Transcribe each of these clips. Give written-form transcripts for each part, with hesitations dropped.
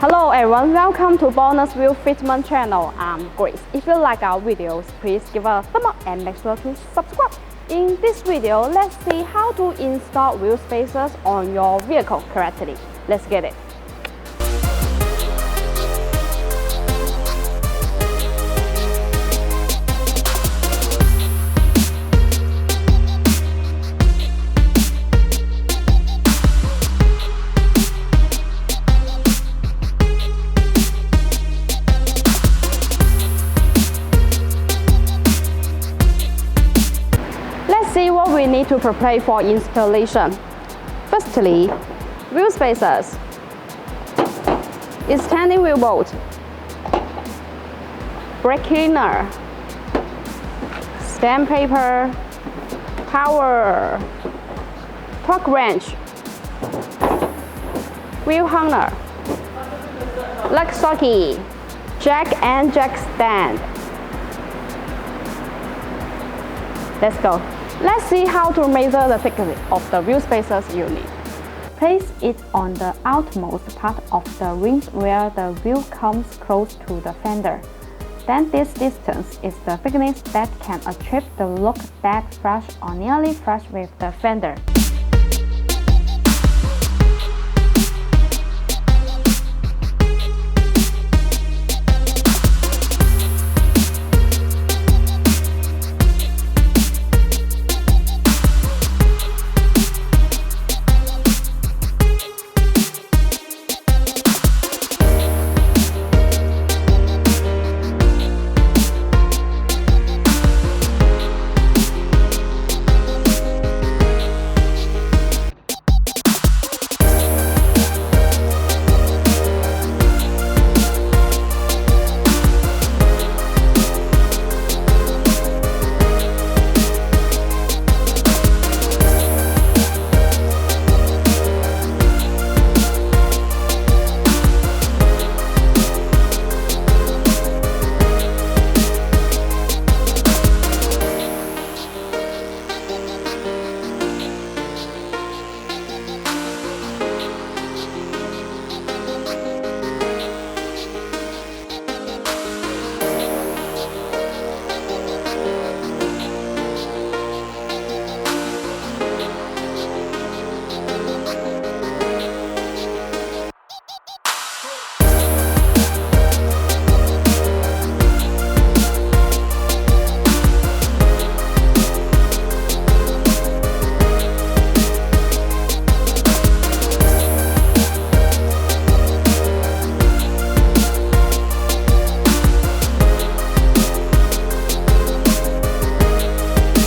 Hello everyone, welcome to Bonus Wheel Fitment channel. I'm Grace. If you like our videos, please give a thumb up and make sure to subscribe. In this video, let's see how to install wheel spacers on your vehicle correctly. Let's get it. See what we need to prepare for installation. Firstly, wheel spacers, extending wheel bolt, brake cleaner, sandpaper, power, torque wrench, wheel hanger, lug socket, jack and jack stand. Let's go. Let's see how to measure the thickness of the wheel spacers you need. Place it on the outmost part of the rim where the wheel comes close to the fender. Then this distance is the thickness that can achieve the look that flush or nearly flush with the fender.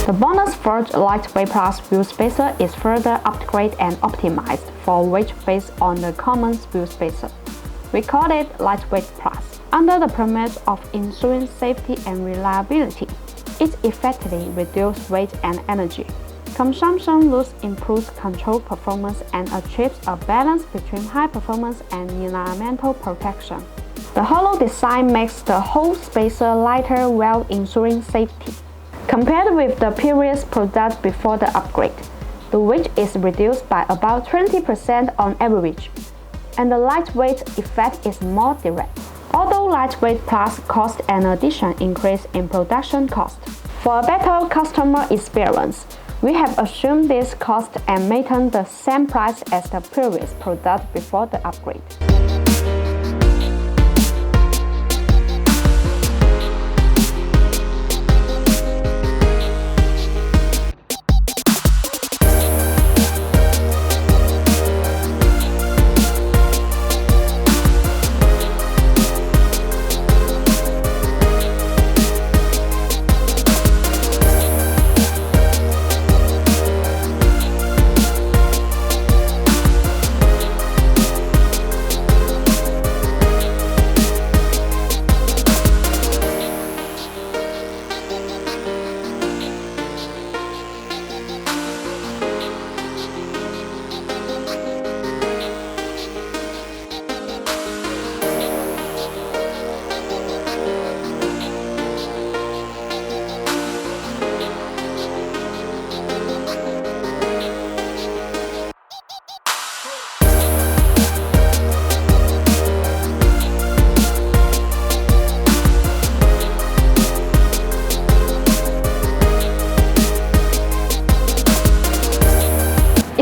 The BONOSS Forge Lightweight Plus wheel spacer is further upgraded and optimized for weight based on the common wheel spacer. We call it Lightweight Plus. Under the premise of ensuring safety and reliability, it effectively reduces weight and energy consumption, thus improves control performance and achieves a balance between high performance and environmental protection. The hollow design makes the whole spacer lighter while ensuring safety. Compared with the previous product before the upgrade, the weight is reduced by about 20% on average, and the lightweight effect is more direct. Although Lightweight Plus cost an additional increase in production cost. For a better customer experience, we have assumed this cost and maintained the same price as the previous product before the upgrade.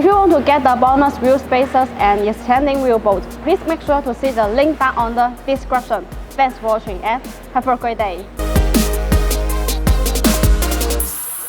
If you want to get the bonus wheel spacers and extending wheel bolts, please make sure to see the link down on the description. Thanks for watching and have a great day.